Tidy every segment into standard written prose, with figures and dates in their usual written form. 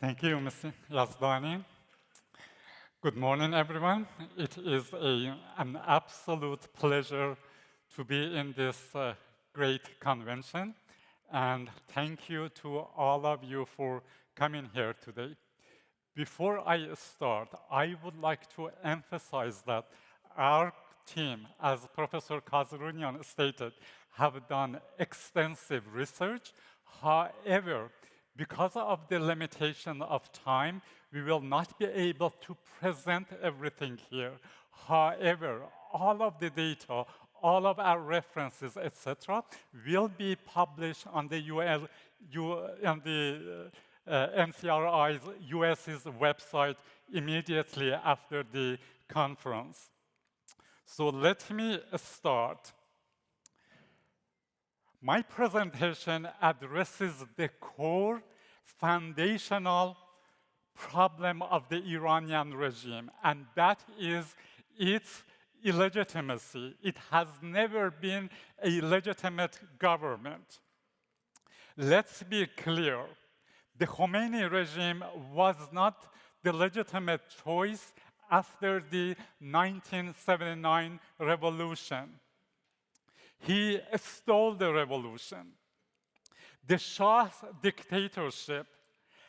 Thank you, Mr. Yazdani. Good morning, everyone. It is an absolute pleasure to be in this great convention, and thank you to all of you for coming here today. Before I start, I would like to emphasize that our team, as Professor Kazurunian stated, have done extensive research. However, because of the limitation of time, we will not be able to present everything here. However, all of the data, all of our references, etc., will be published on the NCRI's US's website immediately after the conference. So let me start. My presentation addresses the core foundational problem of the Iranian regime, and that is its illegitimacy. It has never been a legitimate government. Let's be clear. The Khomeini regime was not the legitimate choice after the 1979 revolution. He stole the revolution. The Shah's dictatorship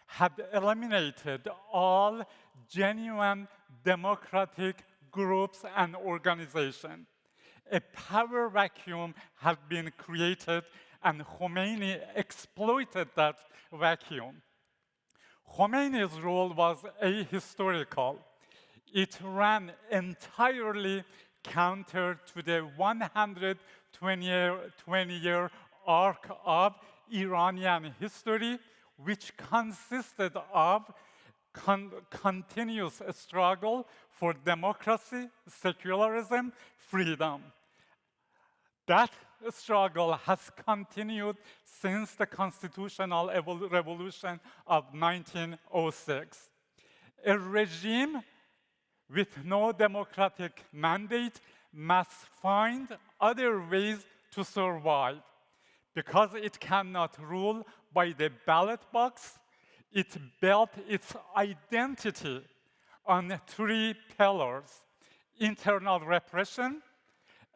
had eliminated all genuine democratic groups and organizations. A power vacuum had been created, and Khomeini exploited that vacuum. Khomeini's rule was ahistorical. It ran entirely counter to the 120-year arc of Iranian history, which consisted of continuous struggle for democracy, secularism, freedom. That struggle has continued since the constitutional revolution of 1906. A regime with no democratic mandate must find other ways to survive. Because it cannot rule by the ballot box, it built its identity on three pillars: internal repression,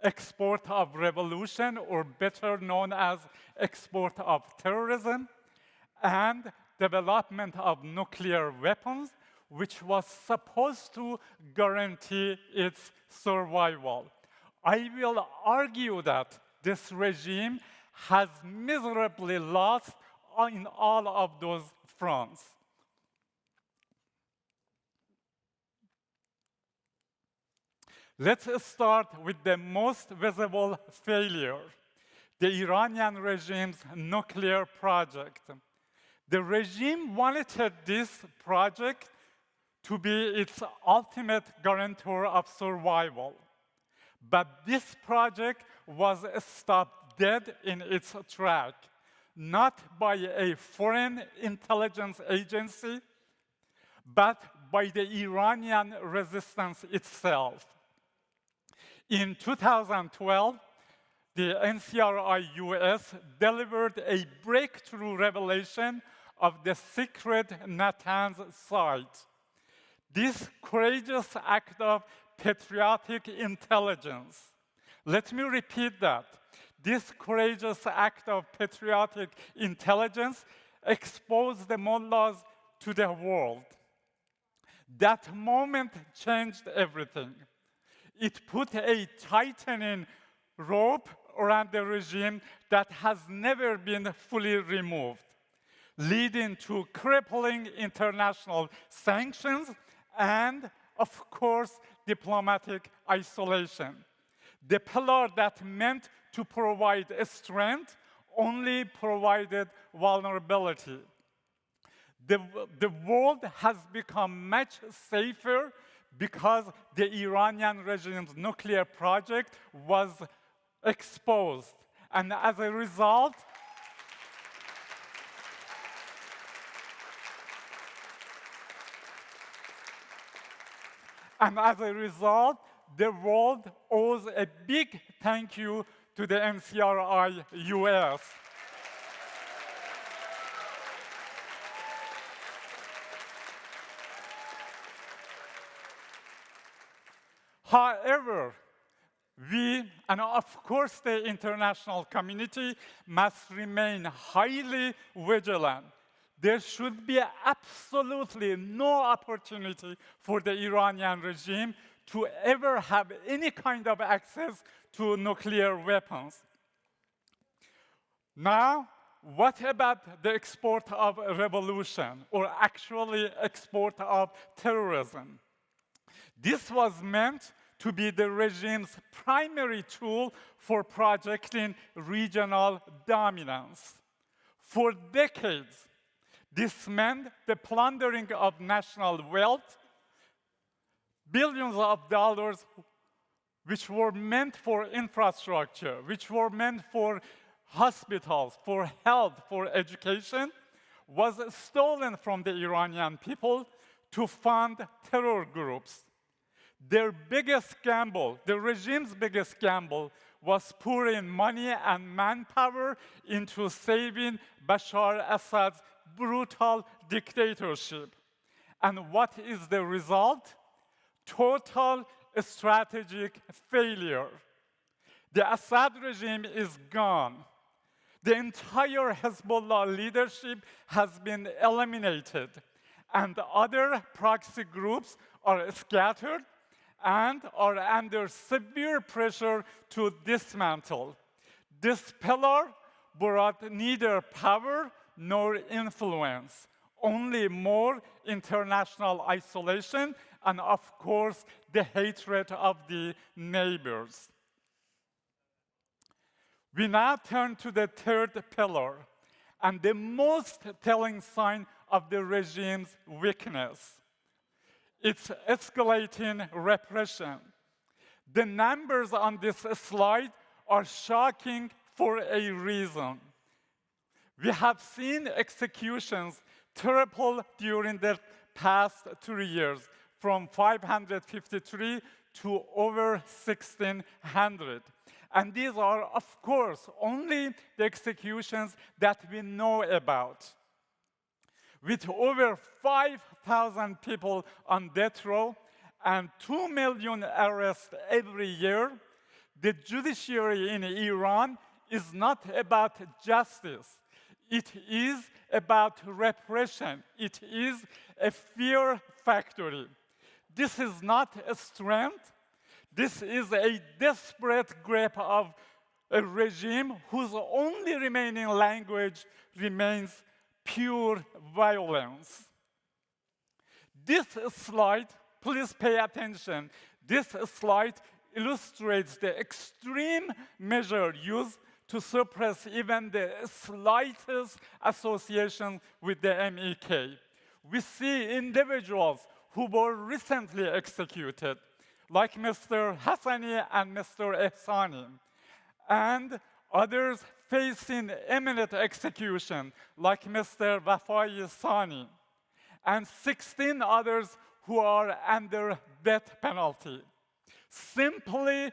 export of revolution, or better known as export of terrorism, and development of nuclear weapons, which was supposed to guarantee its survival. I will argue that this regime has miserably lost in all of those fronts. Let's start with the most visible failure, the Iranian regime's nuclear project. The regime wanted this project to be its ultimate guarantor of survival. But this project was stopped dead in its track, not by a foreign intelligence agency, but by the Iranian resistance itself. In 2012, the NCRI US delivered a breakthrough revelation of the secret Natanz site. This courageous act of patriotic intelligence. Let me repeat that. This courageous act of patriotic intelligence exposed the mullahs to the world. That moment changed everything. It put a tightening rope around the regime that has never been fully removed, leading to crippling international sanctions and, of course, diplomatic isolation. The pillar that meant to provide strength only provided vulnerability. The world has become much safer because the Iranian regime's nuclear project was exposed. And as a result, the world owes a big thank you to the NCRI US. However, we, and of course the international community, must remain highly vigilant. There should be absolutely no opportunity for the Iranian regime to ever have any kind of access to nuclear weapons. Now, what about the export of revolution, or actually export of terrorism? This was meant to be the regime's primary tool for projecting regional dominance. For decades, this meant the plundering of national wealth, billions of dollars which were meant for infrastructure, which were meant for hospitals, for health, for education, was stolen from the Iranian people to fund terror groups. Their biggest gamble, the regime's biggest gamble, was pouring money and manpower into saving Bashar Assad's brutal dictatorship. And what is the result? Total strategic failure. The Assad regime is gone. The entire Hezbollah leadership has been eliminated, and other proxy groups are scattered and are under severe pressure to dismantle. This pillar brought neither power nor influence, only more international isolation and, of course, the hatred of the neighbors. We now turn to the third pillar, and the most telling sign of the regime's weakness. It's escalating repression. The numbers on this slide are shocking for a reason. We have seen executions triple during the past 3 years, from 553 to over 1,600. And these are, of course, only the executions that we know about. With over 5,000 people on death row and 2 million arrests every year, the judiciary in Iran is not about justice. It is about repression. It is a fear factory. This is not a strength. This is a desperate grip of a regime whose only remaining language remains pure violence. This slide, please pay attention, this slide illustrates the extreme measure used to suppress even the slightest association with the MEK. We see individuals who were recently executed, like Mr. Hassani and Mr. Ehsani, and others facing imminent execution, like Mr. Wafai Sani, and 16 others who are under death penalty, simply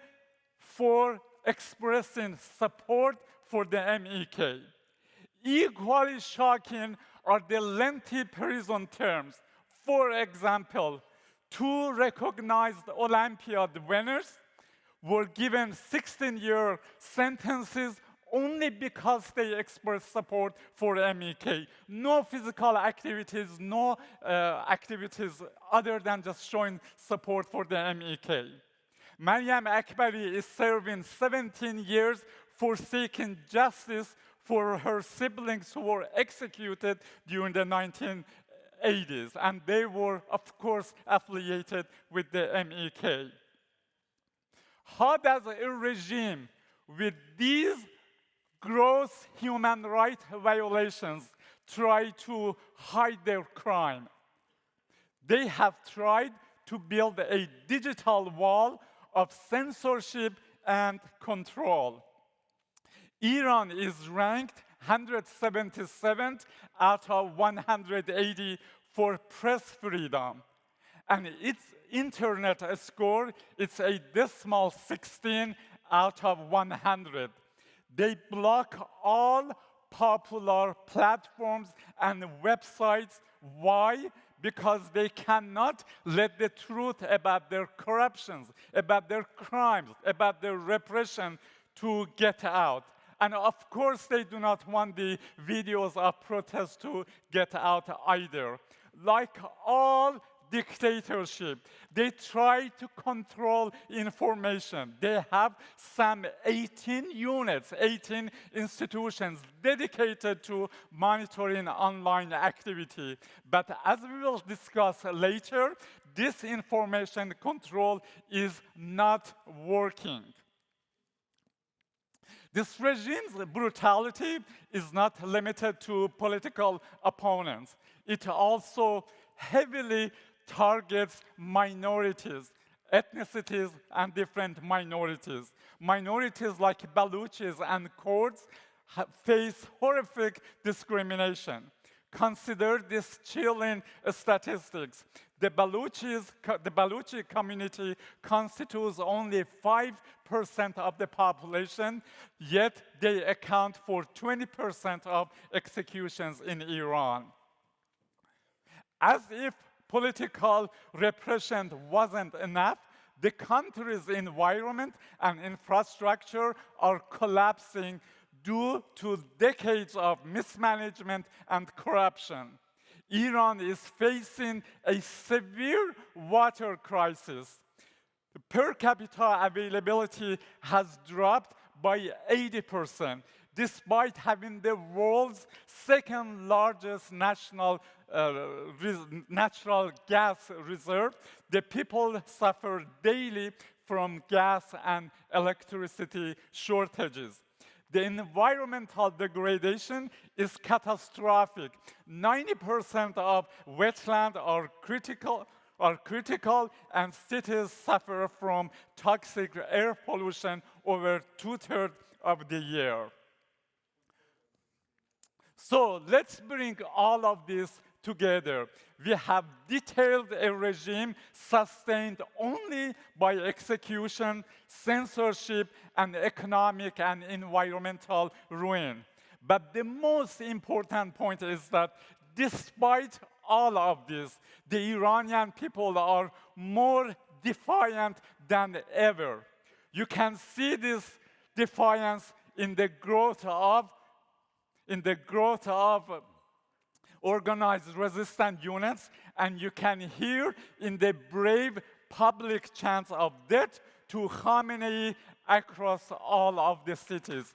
for expressing support for the MEK. Equally shocking are the lengthy prison terms. For example, 2 recognized Olympiad winners were given 16-year sentences only because they expressed support for MEK. No physical activities, no activities other than just showing support for the MEK. Maryam Akbari is serving 17 years for seeking justice for her siblings who were executed during the 1980s, and they were, of course, affiliated with the MEK. How does a regime with these gross human rights violations try to hide their crime? They have tried to build a digital wall of censorship and control. Iran is ranked 177th out of 180 for press freedom, and its internet score is a dismal 16 out of 100. They block all popular platforms and websites. Why? because they cannot let the truth about their corruptions, about their crimes, about their repression to get out. And of course, they do not want the videos of protests to get out either. Like all dictatorship, they try to control information. They have some 18 units, 18 institutions dedicated to monitoring online activity. But as we will discuss later, this information control is not working. This regime's brutality is not limited to political opponents. It also heavily targets minorities, ethnicities, and different minorities. Minorities like Baluchis and Kurds face horrific discrimination. Consider these chilling statistics. The Baluchi community constitutes only 5% of the population, yet they account for 20% of executions in Iran. As if political repression wasn't enough, the country's environment and infrastructure are collapsing due to decades of mismanagement and corruption. Iran is facing a severe water crisis. Per capita availability has dropped by 80%. Despite having the world's second largest natural gas reserve, the people suffer daily from gas and electricity shortages. The environmental degradation is catastrophic. 90% of wetlands are critical, and cities suffer from toxic air pollution over 2/3 of the year. So let's bring all of this together. We have detailed a regime sustained only by execution, censorship, and economic and environmental ruin. But the most important point is that despite all of this, the Iranian people are more defiant than ever. You can see this defiance in the growth of organized resistance units, and you can hear in the brave public chants of death to Khamenei across all of the cities.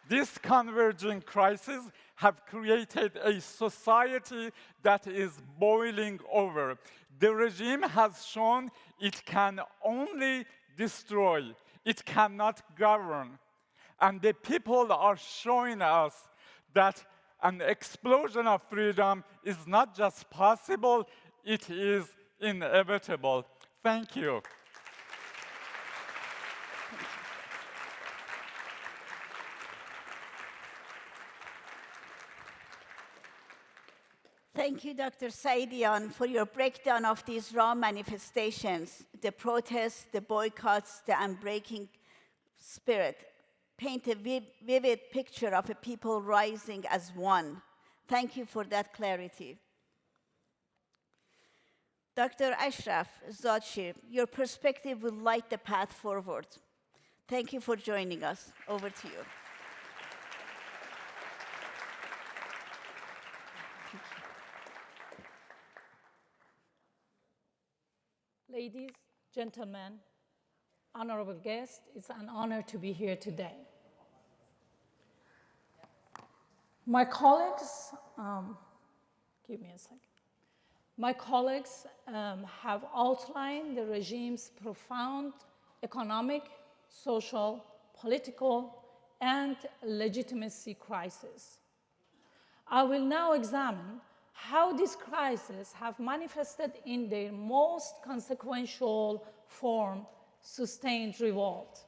This converging crisis have created a society that is boiling over. The regime has shown it can only destroy. It cannot govern. And the people are showing us that an explosion of freedom is not just possible, it is inevitable. Thank you. Thank you, Dr. Saidian, for your breakdown of these raw manifestations, the protests, the boycotts, the unbreaking spirit. Paint a vivid picture of a people rising as one. Thank you for that clarity. Dr. Ashraf Zadshir, your perspective will light the path forward. Thank you for joining us. Over to you. Ladies, gentlemen, honorable guests, it's an honor to be here today. My colleagues, give me a second. My colleagues have outlined the regime's profound economic, social, political, and legitimacy crisis. I will now examine how these crises have manifested in their most consequential form, sustained revolt.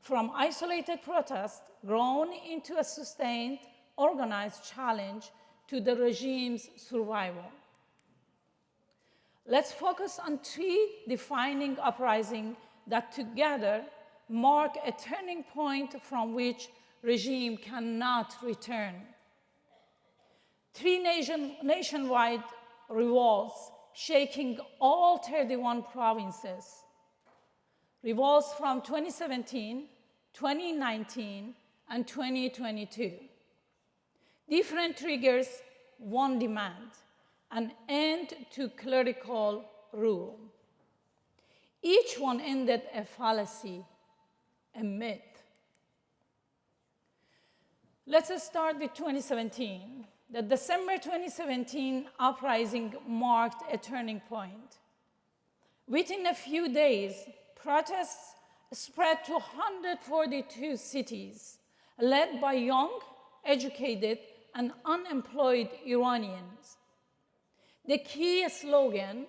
From isolated protest grown into a sustained, organized challenge to the regime's survival. Let's focus on three defining uprisings that together mark a turning point from which regime cannot return. Three nationwide revolts shaking all 31 provinces. Revolts from 2017, 2019, and 2022. Different triggers, one demand: an end to clerical rule. Each one ended a fallacy, a myth. Let's start with 2017. The December 2017 uprising marked a turning point. Within a few days, protests spread to 142 cities, led by young, educated, and unemployed Iranians. The key slogan,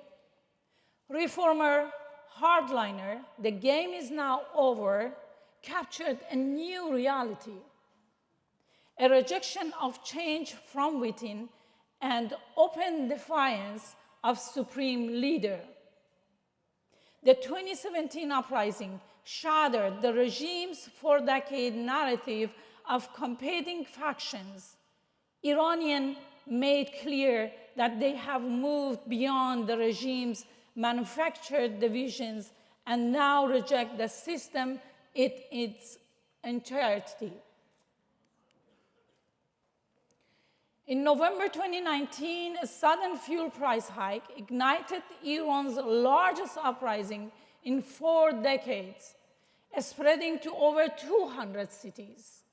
reformer, hardliner, the game is now over, captured a new reality: a rejection of change from within and open defiance of supreme leader. The 2017 uprising shattered the regime's four-decade narrative of competing factions. Iranians made clear that they have moved beyond the regime's manufactured divisions and now reject the system in its entirety. In November 2019, a sudden fuel price hike ignited Iran's largest uprising in 4 decades, spreading to over 200 cities.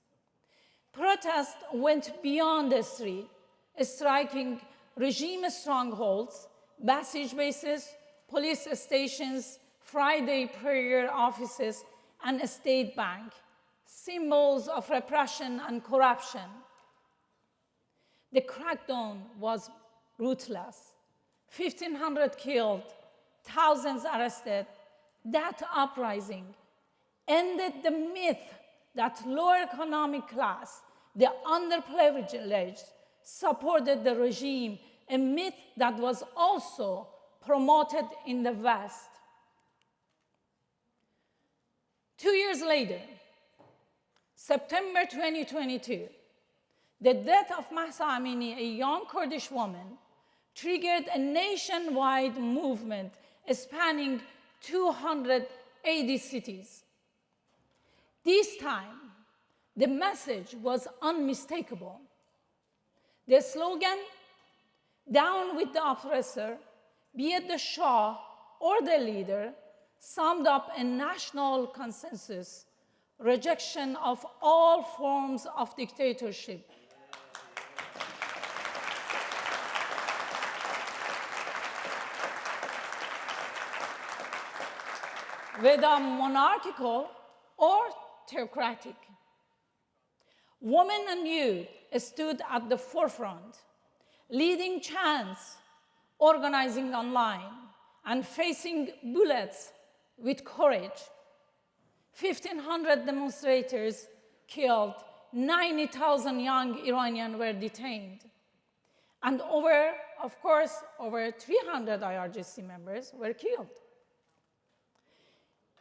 Protests went beyond the street, striking regime strongholds, basic bases, police stations, Friday prayer offices, and a state bank, symbols of repression and corruption. The crackdown was ruthless. 1,500 killed, thousands arrested. That uprising ended the myth that lower economic class, the underprivileged, supported the regime, a myth that was also promoted in the West. 2 years later, September 2022, the death of Mahsa Amini, a young Kurdish woman, triggered a nationwide movement spanning 280 cities. This time, the message was unmistakable. The slogan, "Down with the oppressor, be it the Shah or the leader," summed up a national consensus, rejection of all forms of dictatorship. Whether monarchical or theocratic. Women and youth stood at the forefront, leading chants, organizing online, and facing bullets with courage. 1,500 demonstrators killed, 90,000 young Iranians were detained, and over 300 IRGC members were killed.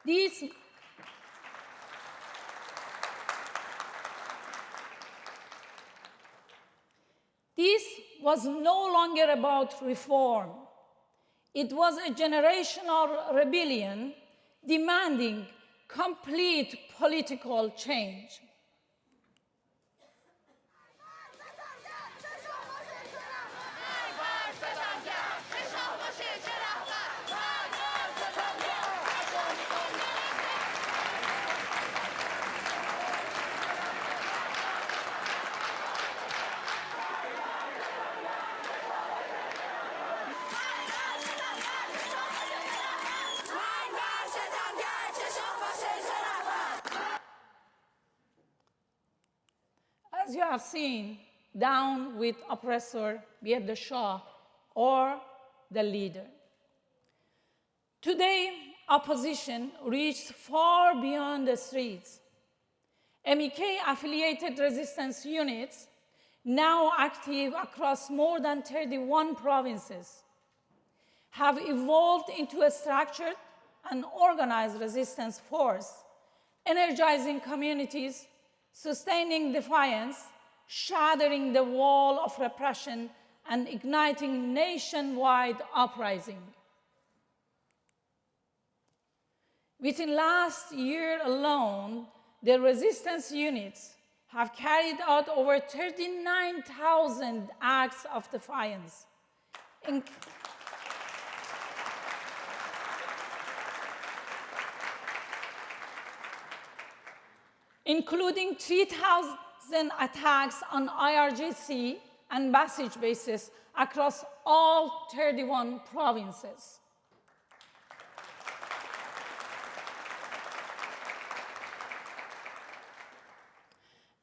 This was no longer about reform. It was a generational rebellion demanding complete political change. As you have seen, down with oppressor, be it the Shah or the leader. Today, opposition reached far beyond the streets. MEK-affiliated resistance units, now active across more than 31 provinces, have evolved into a structured and organized resistance force energizing communities, sustaining defiance, shattering the wall of repression, and igniting nationwide uprising. Within last year alone, the resistance units have carried out over 39,000 acts of defiance, including 3,000 attacks on IRGC and Basij bases across all 31 provinces.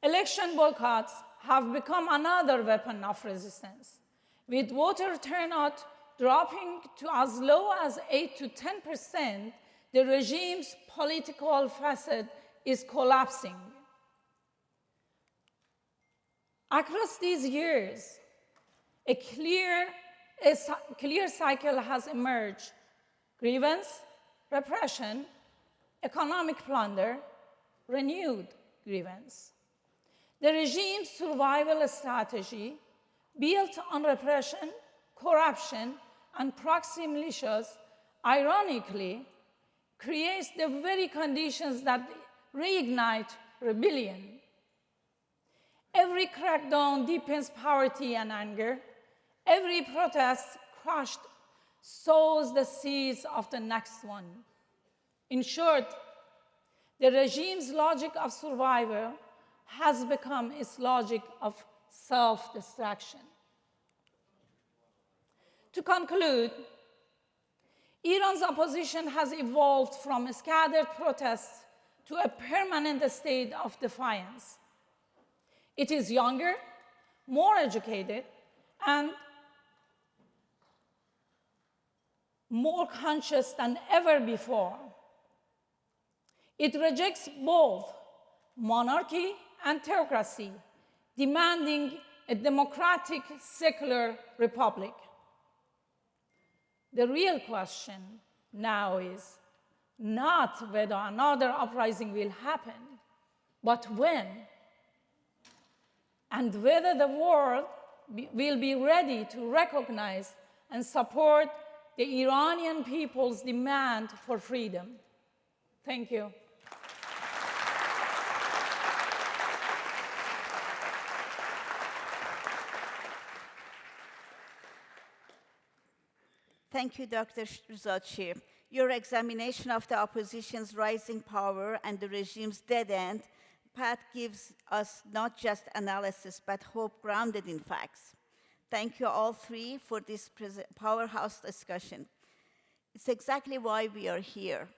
Election boycotts have become another weapon of resistance, with voter turnout dropping to as low as 8 to 10%, the regime's political facade is collapsing. Across these years, a clear cycle has emerged: grievance, repression, economic plunder, renewed grievance. The regime's survival strategy, built on repression, corruption, and proxy militias, ironically, creates the very conditions that reignite rebellion. Every crackdown deepens poverty and anger. Every protest crushed sows the seeds of the next one. In short, the regime's logic of survival has become its logic of self-destruction. To conclude, Iran's opposition has evolved from scattered protests to a permanent state of defiance. It is younger, more educated, and more conscious than ever before. It rejects both monarchy and theocracy, demanding a democratic, secular republic. The real question now is not whether another uprising will happen, but when, and whether the world will be ready to recognize and support the Iranian people's demand for freedom. Thank you. Thank you, Dr. Rizadchi. Your examination of the opposition's rising power and the regime's dead end path gives us not just analysis, but hope grounded in facts. Thank you all three for this powerhouse discussion. It's exactly why we are here.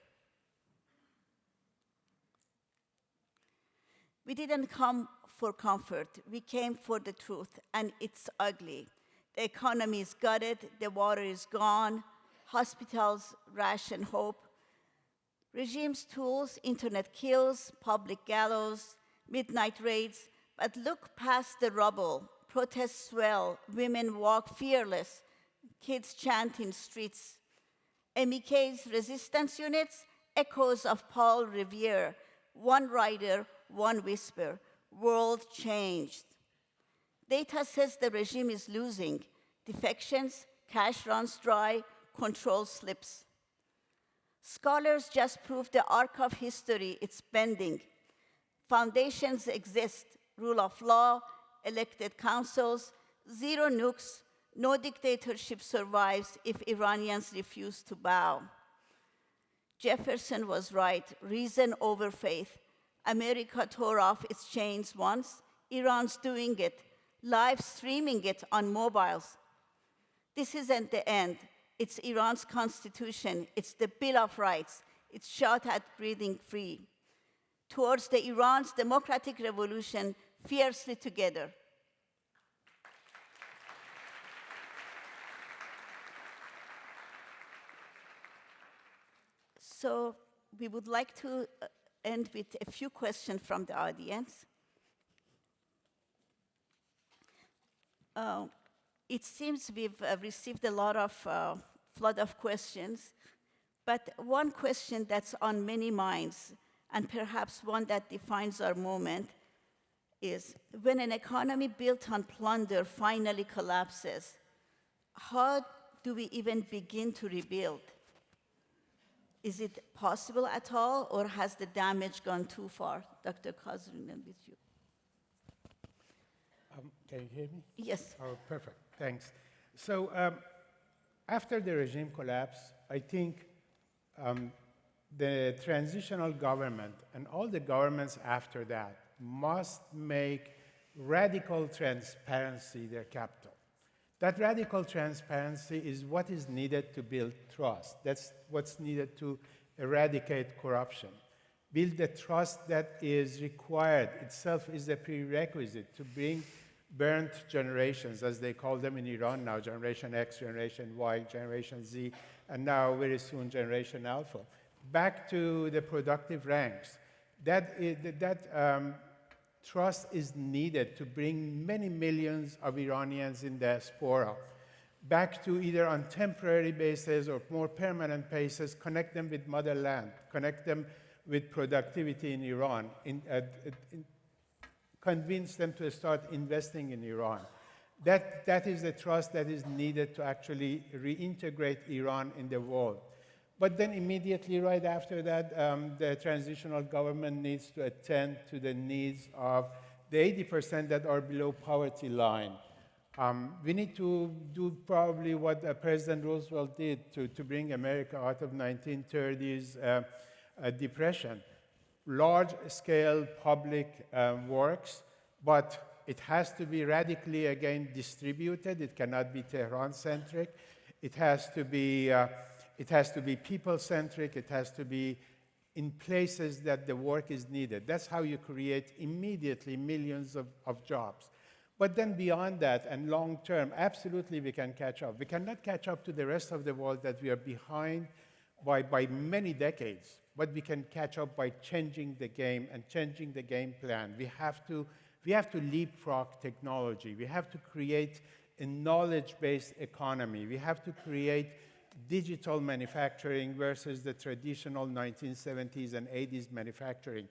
We didn't come for comfort. We came for the truth, and it's ugly. The economy is gutted, the water is gone, hospitals ration hope. Regime's tools, internet kills, public gallows, midnight raids, but look past the rubble. Protests swell, women walk fearless, kids chant in streets. MEK's resistance units, echoes of Paul Revere, one rider, one whisper, world changed. Data says the regime is losing. Defections, cash runs dry, control slips. Scholars just proved the arc of history, it's bending. Foundations exist, rule of law, elected councils, zero nukes, no dictatorship survives if Iranians refuse to bow. Jefferson was right, reason over faith. America tore off its chains once, Iran's doing it, live streaming it on mobiles. This isn't the end. It's Iran's constitution. It's the Bill of Rights. It's shot at breathing free. Towards the Iran's democratic revolution, fiercely together. So we would like to end with a few questions from the audience. It seems we've received a lot of flood of questions, but one question that's on many minds, and perhaps one that defines our moment, is when an economy built on plunder finally collapses, how do we even begin to rebuild? Is it possible at all, or has the damage gone too far? Dr. Kazrin, with you. Can you hear me? Yes. Oh, perfect. Thanks. So after the regime collapse, I think the transitional government and all the governments after that must make radical transparency their capital. That radical transparency is what is needed to build trust. That's what's needed to eradicate corruption. Build the trust that is required itself is a prerequisite to bring burnt generations, as they call them in Iran now, Generation X, Generation Y, Generation Z, and now very soon Generation Alpha, back to the productive ranks. That trust is needed to bring many millions of Iranians in diaspora back to either on temporary basis or more permanent basis, connect them with motherland, connect them with productivity in Iran, convince them to start investing in Iran. That is the trust that is needed to actually reintegrate Iran in the world. But then immediately right after that, the transitional government needs to attend to the needs of the 80% that are below poverty line. We need to do probably what President Roosevelt did to bring America out of 1930s depression. Large-scale public works, but it has to be radically, again, distributed. It cannot be Tehran-centric. It has to be people-centric. It has to be in places that the work is needed. That's how you create immediately millions of jobs. But then beyond that and long-term, absolutely we can catch up. We cannot catch up to the rest of the world that we are behind by many decades, but we can catch up by changing the game and changing the game plan. We have to leapfrog technology. We have to create a knowledge-based economy. We have to create digital manufacturing versus the traditional 1970s and 80s manufacturing.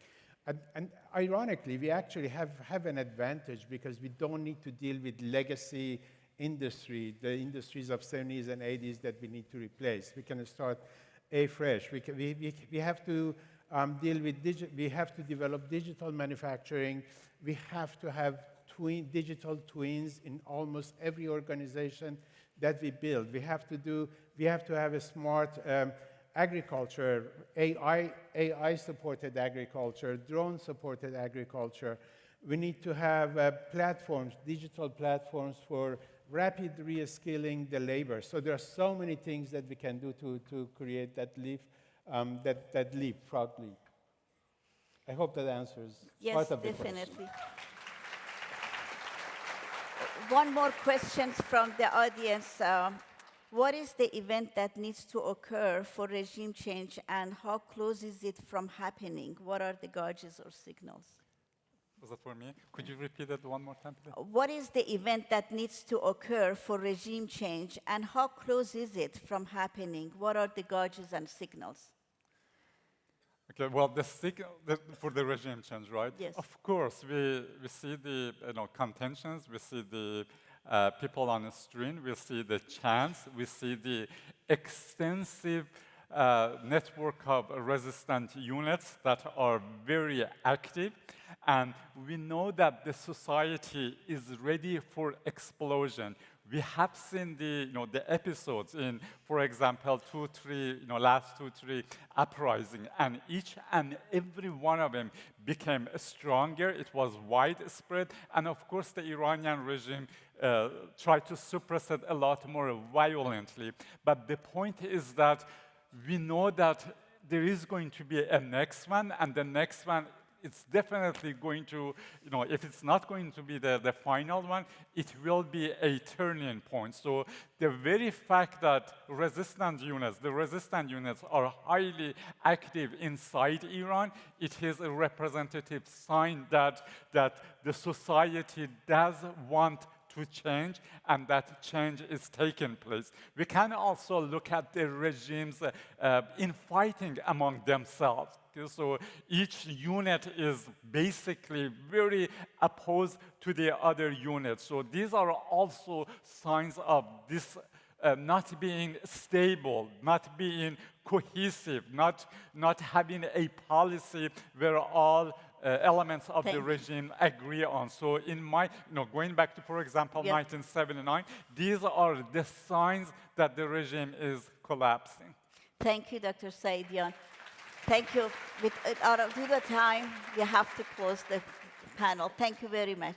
And ironically, we actually have an advantage because we don't need to deal with legacy industry, the industries of 70s and 80s that we need to replace. We can start afresh. We have to deal with we have to develop digital manufacturing. We have to have digital twins in almost every organization that we build. We have to have a smart agriculture, AI-supported agriculture, drone-supported agriculture. We need to have platforms, digital platforms for rapid reskilling the labor. So there are so many things that we can do to create that leapfrog leap. I hope that answers part of the question. Yes, definitely. One more question from the audience. What is the event that needs to occur for regime change, and how close is it from happening? What are the gauges or signals? Was that for me? Could you repeat that one more time, please? What is the event that needs to occur for regime change, and how close is it from happening? What are the gauges and signals? Okay, well, for the regime change, right? Yes. Of course, we see the contentions, we see the people on the street, we see the chants, we see the extensive network of resistant units that are very active, and we know that the society is ready for explosion. We have seen the episodes in, for example, last 2-3 uprising, and each and every one of them became stronger. It was widespread, and of course, the Iranian regime tried to suppress it a lot more violently. But the point is that we know that there is going to be a next one, and the next one, it's definitely going to, if it's not going to be the final one, it will be a turning point. So the very fact that the resistant units are highly active inside Iran, it is a representative sign that the society does want to change, and that change is taking place. We can also look at the regimes infighting among themselves. Okay, so each unit is basically very opposed to the other unit. So these are also signs of this not being stable, not being cohesive, not having a policy where all elements of the Thank you. regime agree on. So in my, going back to, for example, Yep. 1979, these are the signs that the regime is collapsing. Thank you, Dr. Saidian. Thank you. Due to the time, we have to close the panel. Thank you very much.